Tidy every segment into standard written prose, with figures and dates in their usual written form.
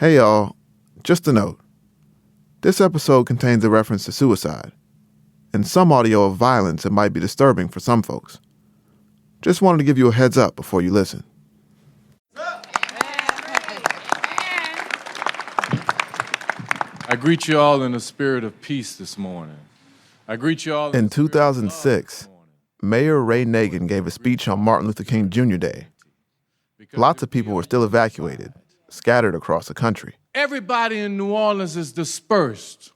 Hey y'all, just a note. This episode contains a reference to suicide and some audio of violence that might be disturbing for some folks. Just wanted to give you a heads up before you listen. I greet you all in a spirit of peace this morning. I greet you all in 2006, Mayor Ray Nagin gave a speech on Martin Luther King Jr. Day. Lots of people were still evacuated, scattered across the country. Everybody in New Orleans is dispersed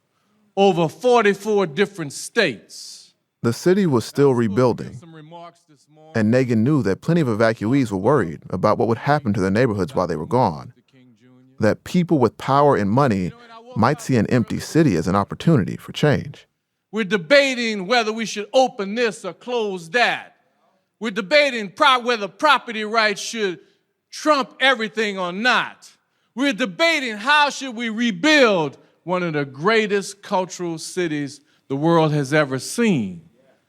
over 44 different states. The city was still rebuilding, and Nagin knew that plenty of evacuees were worried about what would happen to their neighborhoods while they were gone, that people with power and money might see an empty city as an opportunity for change. We're debating whether we should open this or close that. We're debating whether property rights should trump everything or not. We're debating how should we rebuild one of the greatest cultural cities the world has ever seen.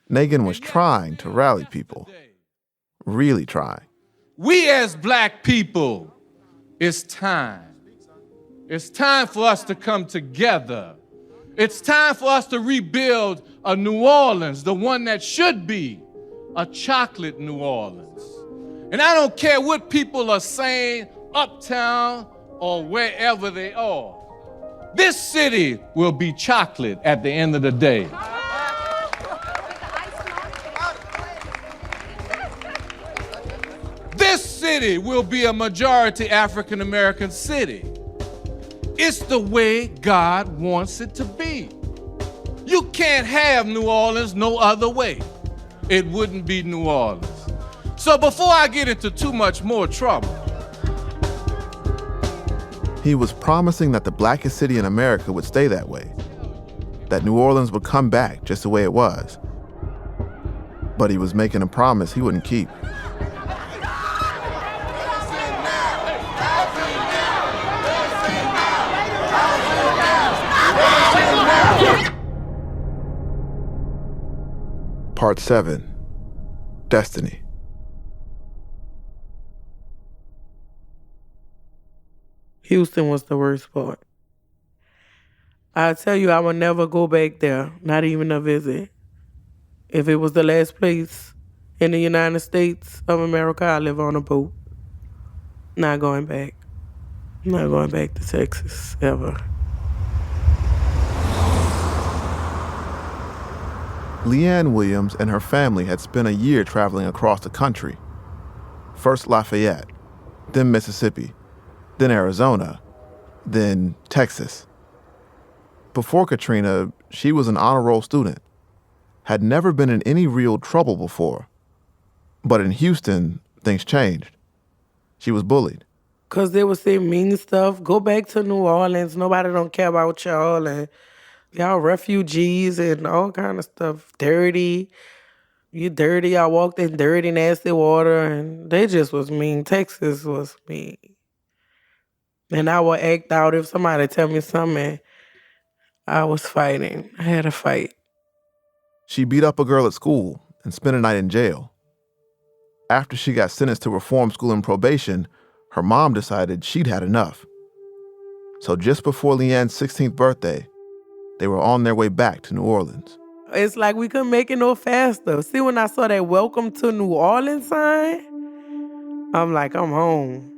Nagin was trying to rally people, really trying. We as black people, it's time. It's time for us to come together. It's time for us to rebuild a New Orleans, the one that should be a chocolate New Orleans. And I don't care what people are saying uptown or wherever they are. This city will be chocolate at the end of the day. This city will be a majority African American city. It's the way God wants it to be. You can't have New Orleans no other way. It wouldn't be New Orleans. So before I get into too much more trouble. He was promising that the blackest city in America would stay that way, that New Orleans would come back just the way it was. But he was making a promise he wouldn't keep. Part 7, Destiny. Houston was the worst part. I tell you, I would never go back there, not even a visit. If it was the last place in the United States of America, I live on a boat. Not going back. Not going back to Texas, ever. Leanne Williams and her family had spent a year traveling across the country. First Lafayette, then Mississippi, then Arizona, then Texas. Before Katrina, she was an honor roll student, had never been in any real trouble before. But in Houston, things changed. She was bullied. 'Cause they would say mean stuff. Go back to New Orleans. Nobody don't care about y'all. And y'all refugees and all kind of stuff. Dirty. You dirty. I walked in dirty, nasty water. And they just was mean. Texas was mean. And I would act out if somebody tell me something. I was fighting. I had a fight. She beat up a girl at school and spent a night in jail. After she got sentenced to reform school and probation, her mom decided she'd had enough. So just before Leanne's 16th birthday, they were on their way back to New Orleans. It's like we couldn't make it no faster. See, when I saw that Welcome to New Orleans sign, I'm like, I'm home.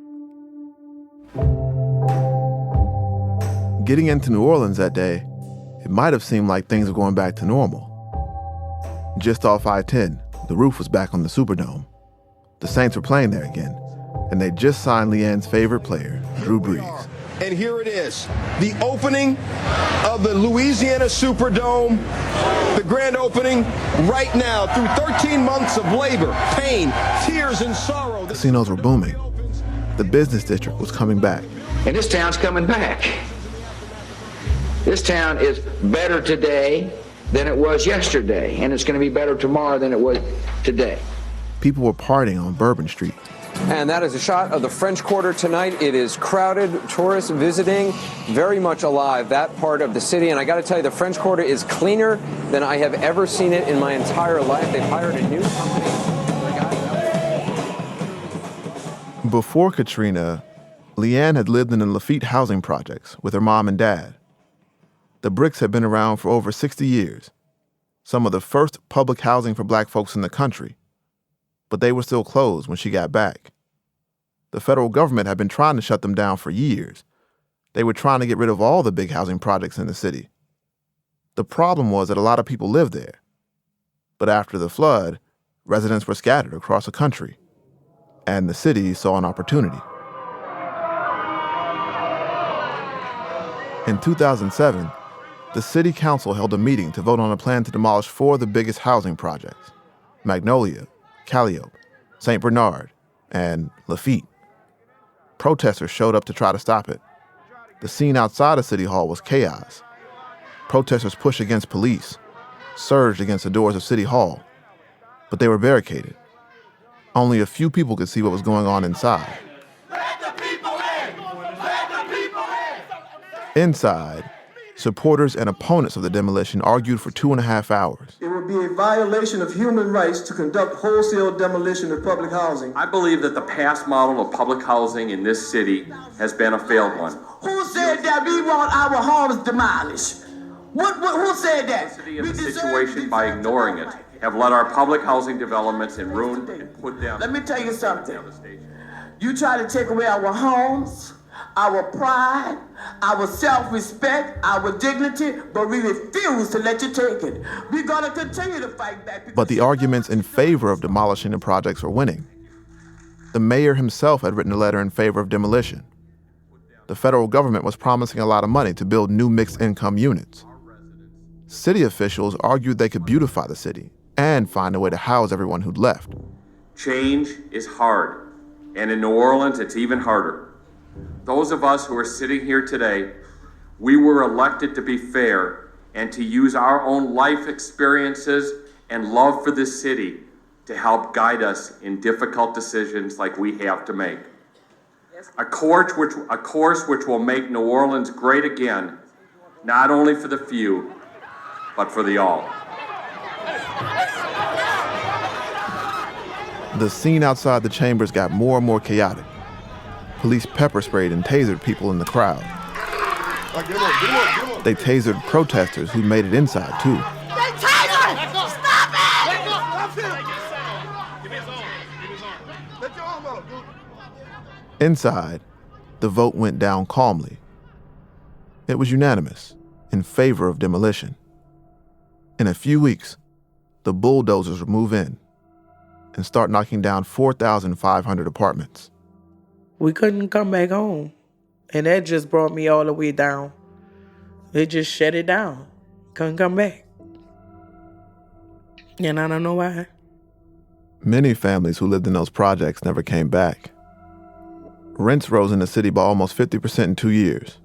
Getting into New Orleans that day, it might have seemed like things were going back to normal. Just off I-10, the roof was back on the Superdome. The Saints were playing there again, and they just signed Leanne's favorite player, Drew Brees. And here it is, the opening of the Louisiana Superdome, the grand opening right now through 13 months of labor, pain, tears, and sorrow. Casinos were booming. The business district was coming back. And this town's coming back. This town is better today than it was yesterday, and it's going to be better tomorrow than it was today. People were partying on Bourbon Street. And that is a shot of the French Quarter tonight. It is crowded, tourists visiting, very much alive, that part of the city. And I got to tell you, the French Quarter is cleaner than I have ever seen it in my entire life. They've hired a new company. Before Katrina, Leanne had lived in the Lafitte housing projects with her mom and dad. The bricks had been around for over 60 years, some of the first public housing for black folks in the country, but they were still closed when she got back. The federal government had been trying to shut them down for years. They were trying to get rid of all the big housing projects in the city. The problem was that a lot of people lived there. But after the flood, residents were scattered across the country, and the city saw an opportunity. In 2007, the city council held a meeting to vote on a plan to demolish 4 of the biggest housing projects: Magnolia, Calliope, St. Bernard, and Lafitte. Protesters showed up to try to stop it. The scene outside of City Hall was chaos. Protesters pushed against police, surged against the doors of City Hall, but they were barricaded. Only a few people could see what was going on inside. Let the people in! Let the people in! Inside, supporters and opponents of the demolition argued for 2.5 hours. It would be a violation of human rights to conduct wholesale demolition of public housing. I believe that the past model of public housing in this city has been a failed one. Who said that we want our homes demolished? Who said that? The city in the situation by ignoring it have let our public housing developments in ruin and put them. Let me tell you something. You try to take away our homes, our pride, our self-respect, our dignity, but we refuse to let you take it. We're going to continue to fight back. But the arguments in favor of demolishing the projects were winning. The mayor himself had written a letter in favor of demolition. The federal government was promising a lot of money to build new mixed-income units. City officials argued they could beautify the city and find a way to house everyone who'd left. Change is hard, and in New Orleans, it's even harder. Those of us who are sitting here today, we were elected to be fair and to use our own life experiences and love for this city to help guide us in difficult decisions like we have to make. A course which will make New Orleans great again, not only for the few, but for the all. The scene outside the chambers got more and more chaotic. Police pepper sprayed and tasered people in the crowd. They tasered protesters who made it inside, too. They tasered! Stop it! Inside, the vote went down calmly. It was unanimous, in favor of demolition. In a few weeks, the bulldozers would move in and start knocking down 4,500 apartments. We couldn't come back home. And that just brought me all the way down. They just shut it down. Couldn't come back. And I don't know why. Many families who lived in those projects never came back. Rents rose in the city by almost 50% in 2 years.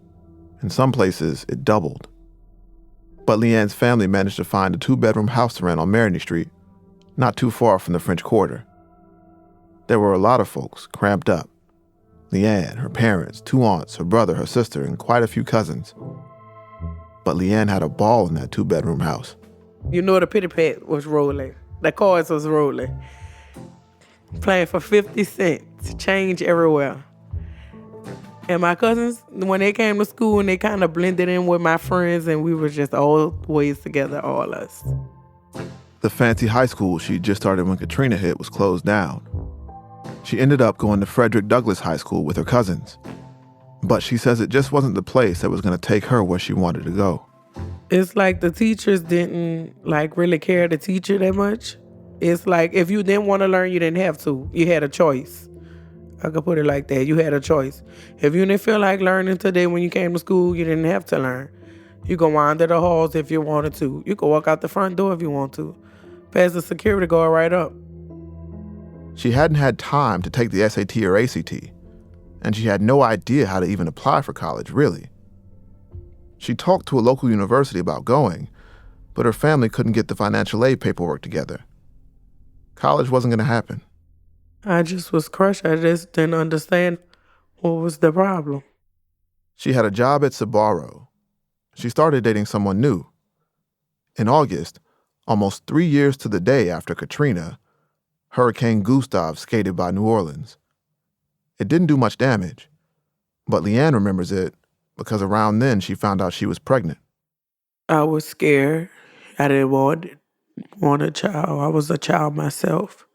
In some places, it doubled. But Leanne's family managed to find a 2-bedroom house to rent on Marigny Street, not too far from the French Quarter. There were a lot of folks cramped up. Leanne, her parents, 2 aunts, her brother, her sister, and quite a few cousins. But Leanne had a ball in that 2-bedroom house. You know the pity pat was rolling. The cards was rolling. Playing for 50 cents, change everywhere. And my cousins, when they came to school, and they kind of blended in with my friends, and we were just always together, all us. The fancy high school she just started when Katrina hit was closed down. She ended up going to Frederick Douglass High School with her cousins. But she says it just wasn't the place that was going to take her where she wanted to go. It's like the teachers didn't really care to teach you that much. It's like if you didn't want to learn, you didn't have to. You had a choice. I could put it like that. You had a choice. If you didn't feel like learning today when you came to school, you didn't have to learn. You could wander the halls if you wanted to. You could walk out the front door if you want to. Pass the security guard right up. She hadn't had time to take the SAT or ACT, and she had no idea how to even apply for college, really. She talked to a local university about going, but her family couldn't get the financial aid paperwork together. College wasn't going to happen. I just was crushed. I just didn't understand what was the problem. She had a job at Sbarro. She started dating someone new. In August, almost 3 years to the day after Katrina, Hurricane Gustav skated by New Orleans. It didn't do much damage, But Leanne remembers it because around then she found out she was pregnant. I was scared. I didn't want a child. I was a child myself.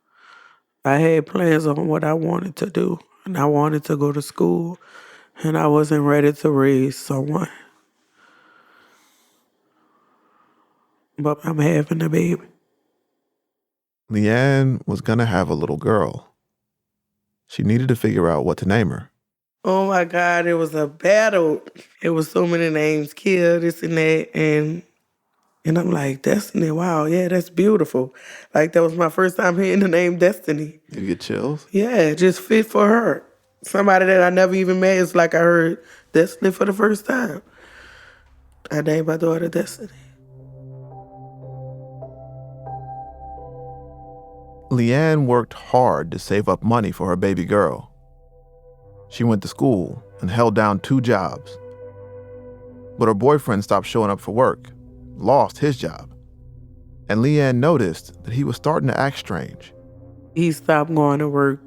I had plans on what I wanted to do, and I wanted to go to school, and I wasn't ready to raise someone. But I'm having a baby. Leanne was gonna have a little girl. She needed to figure out what to name her. Oh my God, it was a battle. It was so many names, Kia, this and that, and I'm like, Destiny, wow, yeah, that's beautiful. Like, that was my first time hearing the name Destiny. You get chills? Yeah, it just fit for her. Somebody that I never even met, it's like I heard Destiny for the first time. I named my daughter Destiny. Leanne worked hard to save up money for her baby girl. She went to school and held down 2 jobs. But her boyfriend stopped showing up for work, lost his job. And Leanne noticed that he was starting to act strange. He stopped going to work,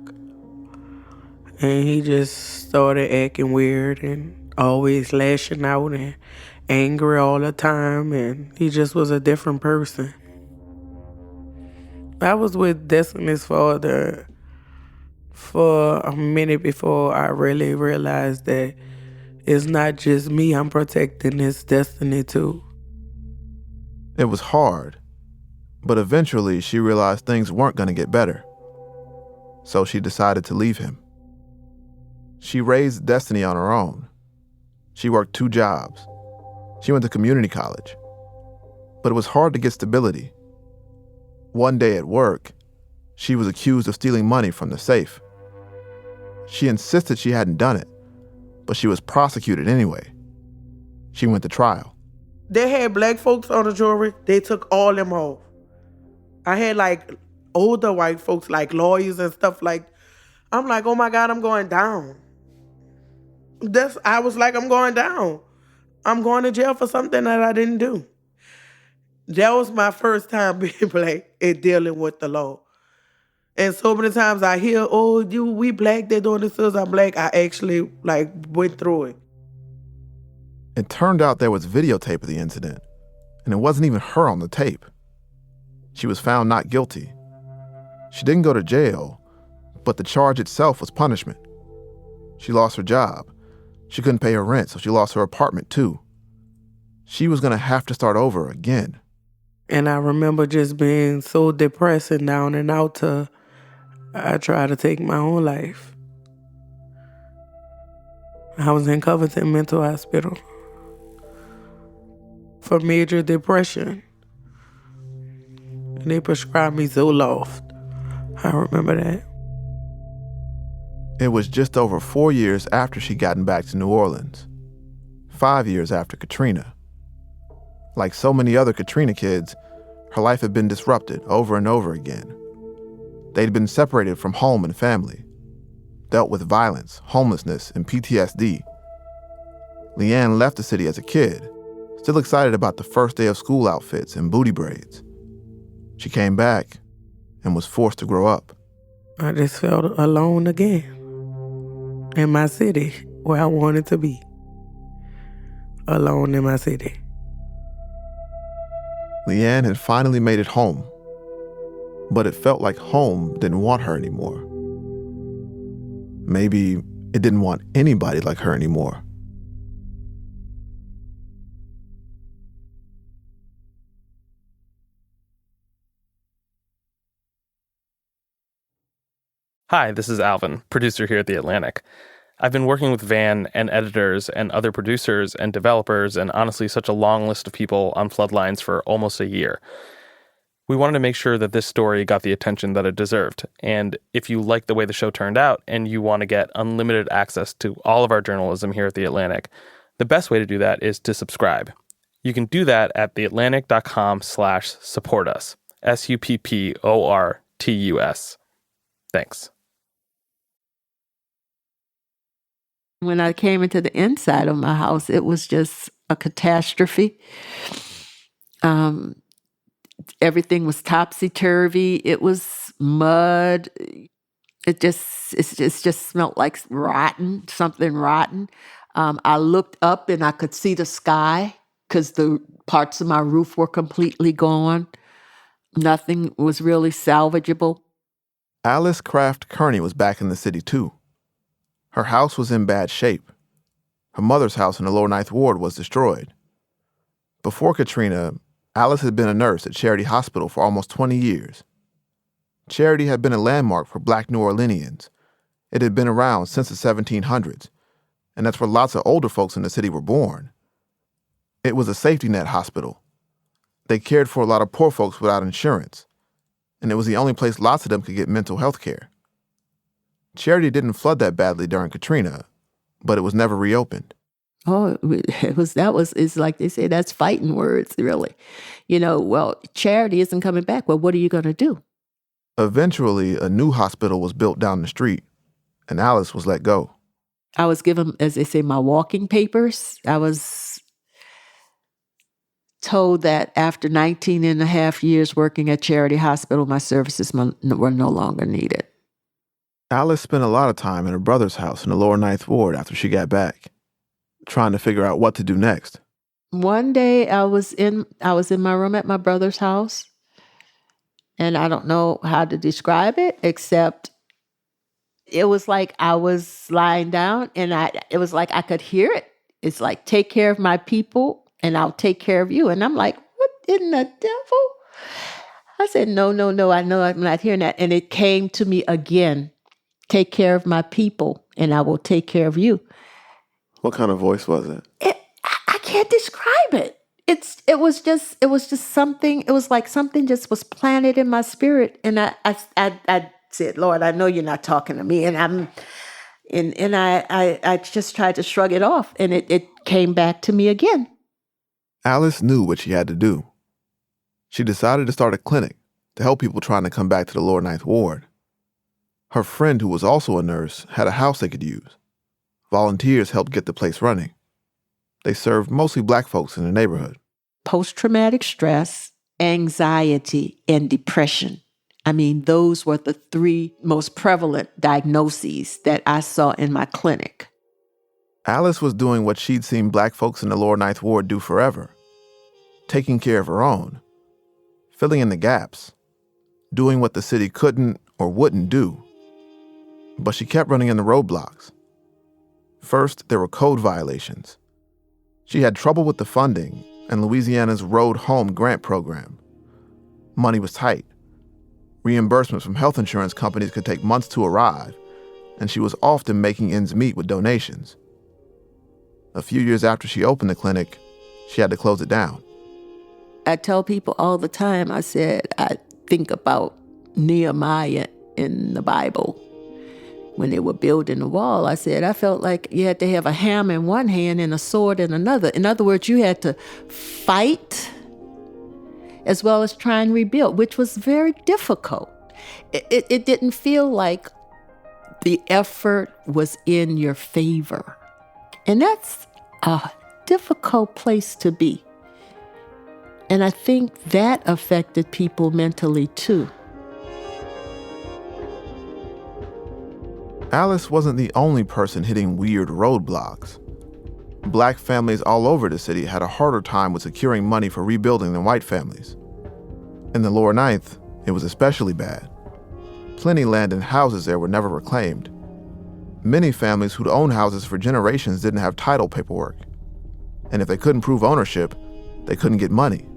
and he just started acting weird and always lashing out and angry all the time, and he just was a different person. I was with Destiny's father for a minute before I really realized that it's not just me I'm protecting, it's Destiny too. It was hard, but eventually she realized things weren't going to get better. So she decided to leave him. She raised Destiny on her own. She worked 2 jobs. She went to community college. But it was hard to get stability. One day at work, she was accused of stealing money from the safe. She insisted she hadn't done it, but she was prosecuted anyway. She went to trial. They had black folks on the jury. They took all them off. I had like older white folks, like lawyers and stuff like. I'm like, oh my God, I'm going down. I was like, I'm going down. I'm going to jail for something that I didn't do. That was my first time being black and dealing with the law. And so many times I hear, oh, we black, they're doing this to us, I'm black. I actually went through it. It turned out there was videotape of the incident, and it wasn't even her on the tape. She was found not guilty. She didn't go to jail, but the charge itself was punishment. She lost her job. She couldn't pay her rent, so she lost her apartment too. She was gonna have to start over again. And I remember just being so depressed and down and out I tried to take my own life. I was in Covington Mental Hospital for major depression. And they prescribed me Zoloft. I remember that. It was just over 4 years after she'd gotten back to New Orleans. 5 years after Katrina. Like so many other Katrina kids, her life had been disrupted over and over again. They'd been separated from home and family, dealt with violence, homelessness, and PTSD. Leanne left the city as a kid, still excited about the first day of school outfits and booty braids. She came back and was forced to grow up. I just felt alone again in my city where I wanted to be. Alone in my city. Leanne had finally made it home, but it felt like home didn't want her anymore. Maybe it didn't want anybody like her anymore. Hi, this is Alvin, producer here at The Atlantic. I've been working with Van and editors and other producers and developers and honestly such a long list of people on Floodlines for almost a year. We wanted to make sure that this story got the attention that it deserved. And if you like the way the show turned out and you want to get unlimited access to all of our journalism here at The Atlantic, the best way to do that is to subscribe. You can do that at theatlantic.com/supportus. SUPPORTUS. Thanks. When I came into the inside of my house, it was just a catastrophe. Everything was topsy-turvy. It was mud. It just smelled like rotten, something rotten. I looked up and I could see the sky because the parts of my roof were completely gone. Nothing was really salvageable. Alice Craft Kearney was back in the city too. Her house was in bad shape. Her mother's house in the Lower Ninth Ward was destroyed. Before Katrina, Alice had been a nurse at Charity Hospital for almost 20 years. Charity had been a landmark for Black New Orleanians. It had been around since the 1700s, and that's where lots of older folks in the city were born. It was a safety net hospital. They cared for a lot of poor folks without insurance, and it was the only place lots of them could get mental health care. Charity didn't flood that badly during Katrina, but it was never reopened. Oh, it's like they say, that's fighting words, really. Well, Charity isn't coming back. Well, what are you going to do? Eventually, a new hospital was built down the street, and Alice was let go. I was given, as they say, my walking papers. I was told that after 19 and a half years working at Charity Hospital, my services were no longer needed. Alice spent a lot of time in her brother's house in the Lower Ninth Ward after she got back, trying to figure out what to do next. One day I was in my room at my brother's house, and I don't know how to describe it, except it was like I was lying down and it was like I could hear it. It's like, take care of my people and I'll take care of you. And I'm like, what in the devil? I said, no, I know I'm not hearing that. And it came to me again, take care of my people and I will take care of you. What kind of voice was it? I can't describe it. It was just something. It was like something just was planted in my spirit, and I said, Lord, I know you're not talking to me, and I just tried to shrug it off, and it came back to me again. Alice knew what she had to do. She decided to start a clinic to help people trying to come back to the Lower Ninth Ward. Her friend, who was also a nurse, had a house they could use. Volunteers helped get the place running. They served mostly Black folks in the neighborhood. Post-traumatic stress, anxiety, and depression. I mean, those were the three most prevalent diagnoses that I saw in my clinic. Alice was doing what she'd seen Black folks in the Lower Ninth Ward do forever. Taking care of her own. Filling in the gaps. Doing what the city couldn't or wouldn't do. But she kept running into roadblocks. First, there were code violations. She had trouble with the funding and Louisiana's Road Home grant program. Money was tight. Reimbursements from health insurance companies could take months to arrive, and she was often making ends meet with donations. A few years after she opened the clinic, she had to close it down. I tell people all the time, I said, I think about Nehemiah in the Bible. When they were building the wall, I said, I felt like you had to have a hammer in one hand and a sword in another. In other words, you had to fight as well as try and rebuild, which was very difficult. It didn't feel like the effort was in your favor. And that's a difficult place to be. And I think that affected people mentally too. Alice wasn't the only person hitting weird roadblocks. Black families all over the city had a harder time with securing money for rebuilding than white families. In the Lower Ninth, it was especially bad. Plenty land and houses there were never reclaimed. Many families who'd owned houses for generations didn't have title paperwork. And if they couldn't prove ownership, they couldn't get money.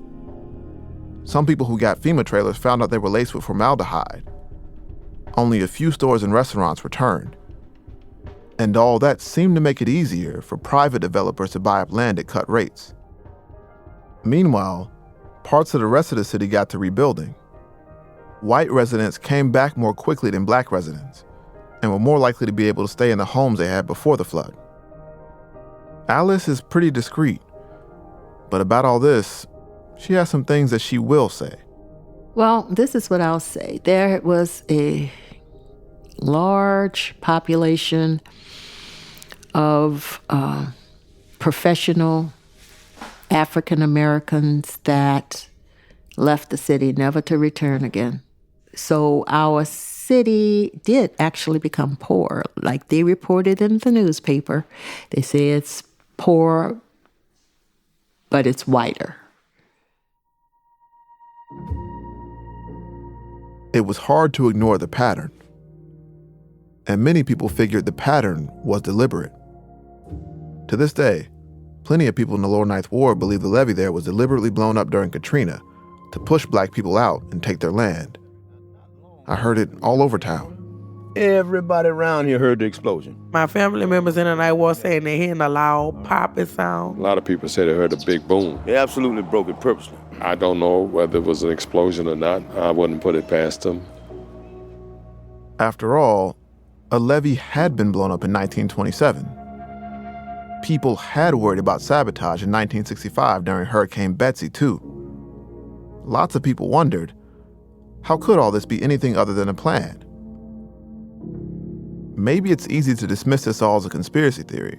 Some people who got FEMA trailers found out they were laced with formaldehyde. Only a few stores and restaurants returned. And all that seemed to make it easier for private developers to buy up land at cut rates. Meanwhile, parts of the rest of the city got to rebuilding. White residents came back more quickly than Black residents and were more likely to be able to stay in the homes they had before the flood. Alice is pretty discreet, but about all this, she has some things that she will say. Well, this is what I'll say. There was a large population of professional African Americans that left the city never to return again. So our city did actually become poor. Like they reported in the newspaper, they say it's poor, but it's whiter. It was hard to ignore the pattern. And many people figured the pattern was deliberate. To this day, plenty of people in the Lower Ninth Ward believe the levee there was deliberately blown up during Katrina to push black people out and take their land. I heard it all over town. Everybody around here heard the explosion. My family members in the night ward saying they hearing a loud popping sound. A lot of people say they heard a big boom. They absolutely broke it purposely. I don't know whether it was an explosion or not. I wouldn't put it past them. After all, a levee had been blown up in 1927. People had worried about sabotage in 1965 during Hurricane Betsy, too. Lots of people wondered, how could all this be anything other than a plan? Maybe it's easy to dismiss this all as a conspiracy theory,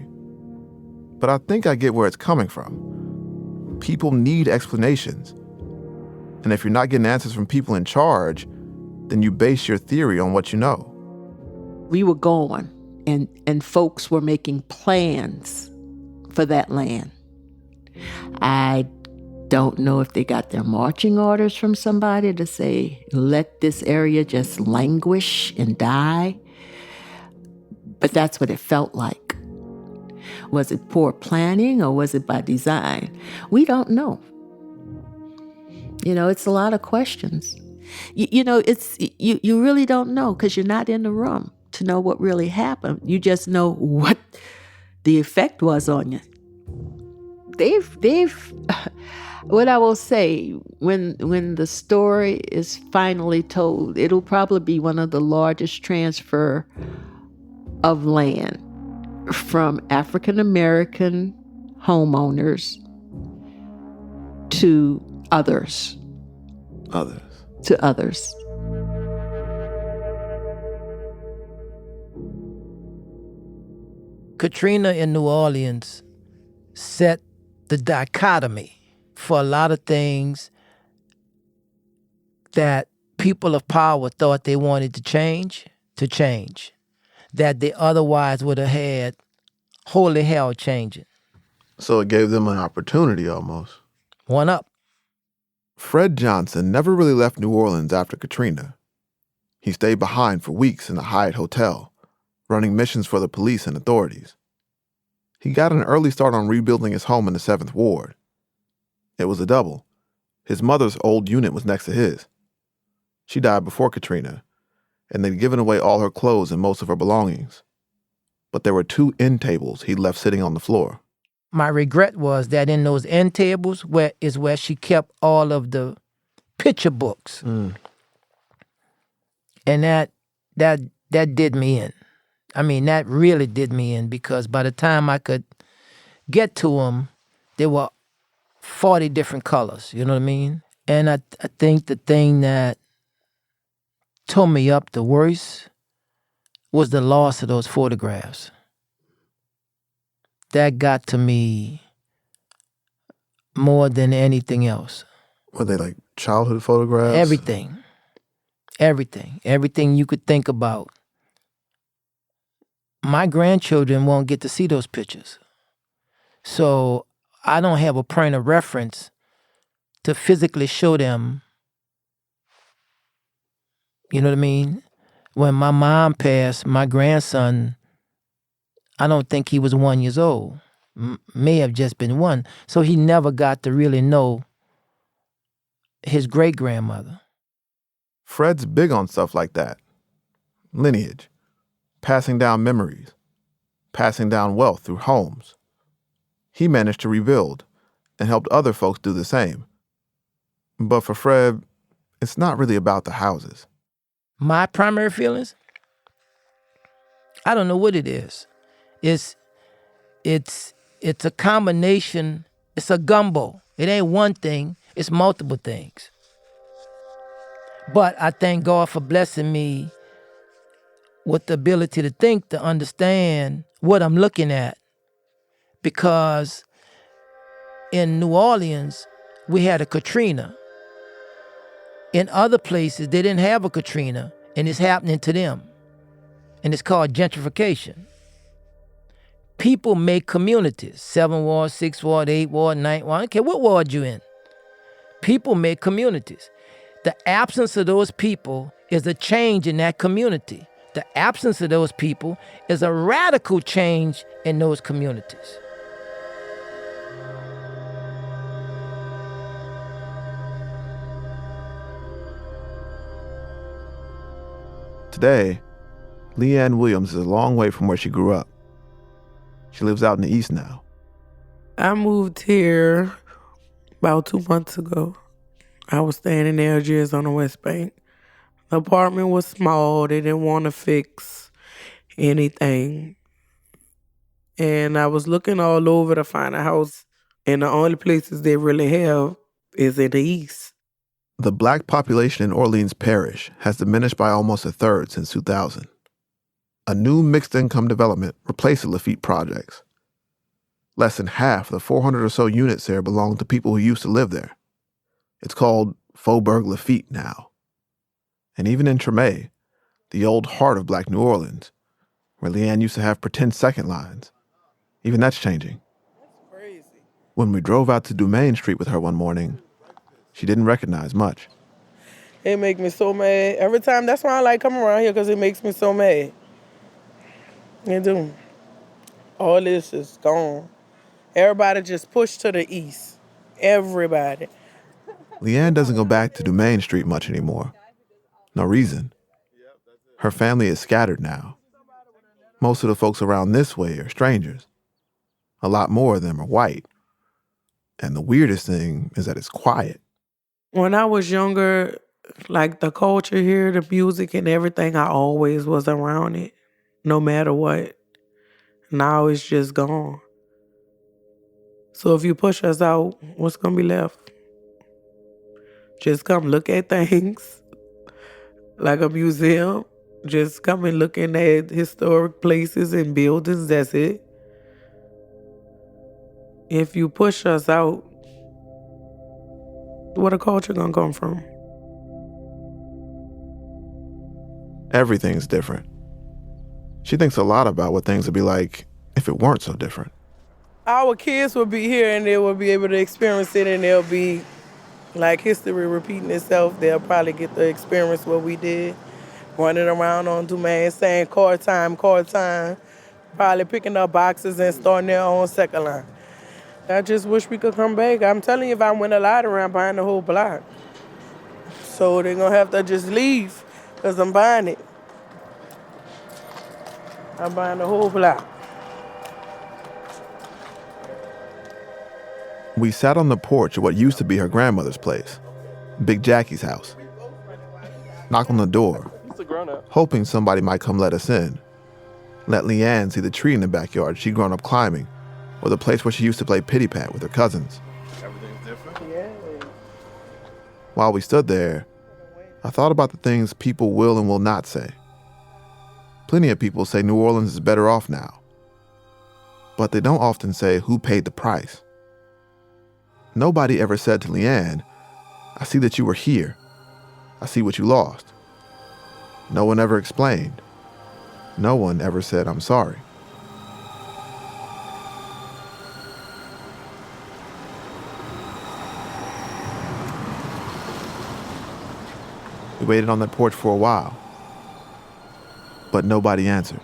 but I think I get where it's coming from. People need explanations. And if you're not getting answers from people in charge, then you base your theory on what you know. We were going, and folks were making plans for that land. I don't know if they got their marching orders from somebody to say, let this area just languish and die. But that's what it felt like. Was it poor planning or was it by design? We don't know. You know, it's a lot of questions. You really don't know because you're not in the room to know what really happened. You just know what the effect was on you. They've what I will say, when the story is finally told, it'll probably be one of the largest transfer of land from African American homeowners to others. To others. Katrina in New Orleans set the dichotomy for a lot of things that people of power thought they wanted to change, that they otherwise would have had holy hell changing. So it gave them an opportunity almost. One up. Fred Johnson never really left New Orleans after Katrina. He stayed behind for weeks in the Hyatt Hotel, running missions for the police and authorities. He got an early start on rebuilding his home in the 7th Ward. It was a double. His mother's old unit was next to his. She died before Katrina, and they'd given away all her clothes and most of her belongings. But there were 2 end tables he'd left sitting on the floor. My regret was that in those end tables where she kept all of the picture books. And that did me in. I mean, that really did me in, because by the time I could get to them, there were 40 different colors, you know what I mean? And I think the thing that tore me up the worst was the loss of those photographs. That got to me more than anything else. Were they like childhood photographs? Everything you could think about. My grandchildren won't get to see those pictures. So I don't have a point of reference to physically show them, you know what I mean? When my mom passed, my grandson, I don't think he was 1 year old. May have just been 1. So he never got to really know his great-grandmother. Fred's big on stuff like that. Lineage. Passing down memories. Passing down wealth through homes. He managed to rebuild and helped other folks do the same. But for Fred, it's not really about the houses. My primary feelings? I don't know what it is. It's a combination. It's a gumbo. It ain't one thing. It's multiple things. But I thank God for blessing me with the ability to think, to understand what I'm looking at. Because in New Orleans, we had a Katrina. In other places, they didn't have a Katrina, and it's happening to them. And it's called gentrification. People make communities. 7th Ward, 6th Ward, 8th Ward, 9th Ward. I don't care what ward you're in. People make communities. The absence of those people is a change in that community. The absence of those people is a radical change in those communities. Today, Leanne Williams is a long way from where she grew up. She lives out in the East now. I moved here about 2 months ago. I was staying in Algiers on the West Bank. The apartment was small. They didn't want to fix anything. And I was looking all over to find a house. And the only places they really have is in the East. The black population in Orleans Parish has diminished by almost a third since 2000. A new mixed-income development replaced the Lafitte projects. Less than half of the 400 or so units there belong to people who used to live there. It's called Faubourg Lafitte now. And even in Treme, the old heart of black New Orleans, where Leanne used to have pretend second lines, even that's changing. That's crazy. When we drove out to Dumaine Street with her one morning, she didn't recognize much. It makes me so mad. Every time, that's why I like coming around here, because it makes me so mad. It do. All this is gone. Everybody just pushed to the east. Everybody. Leanne doesn't go back to Dumaine Street much anymore. No reason. Her family is scattered now. Most of the folks around this way are strangers. A lot more of them are white. And the weirdest thing is that it's quiet. When I was younger, like the culture here, the music and everything, I always was around it, no matter what. Now it's just gone. So if you push us out, what's gonna be left? Just come look at things like a museum. Just come and looking at historic places and buildings, that's it. If you push us out, where the culture gonna come from? Everything's different. She thinks a lot about what things would be like if it weren't so different. Our kids will be here and they will be able to experience it, and they'll be like history repeating itself. They'll probably get to experience what we did, running around on Dumaine saying card time, probably picking up boxes and starting their own second line. I just wish we could come back. I'm telling you, if I win a lottery, I'm buying the whole block. So they're going to have to just leave because I'm buying it. I'm buying the whole block. We sat on the porch of what used to be her grandmother's place, Big Jackie's house. Knocked on the door, hoping somebody might come let us in. Let Leanne see the tree in the backyard she'd grown up climbing, or the place where she used to play pity pat with her cousins. Everything's different? Yeah. While we stood there, I thought about the things people will and will not say. Plenty of people say New Orleans is better off now. But they don't often say who paid the price. Nobody ever said to Leanne, I see that you were here. I see what you lost. No one ever explained. No one ever said, I'm sorry. We waited on that porch for a while, but nobody answered.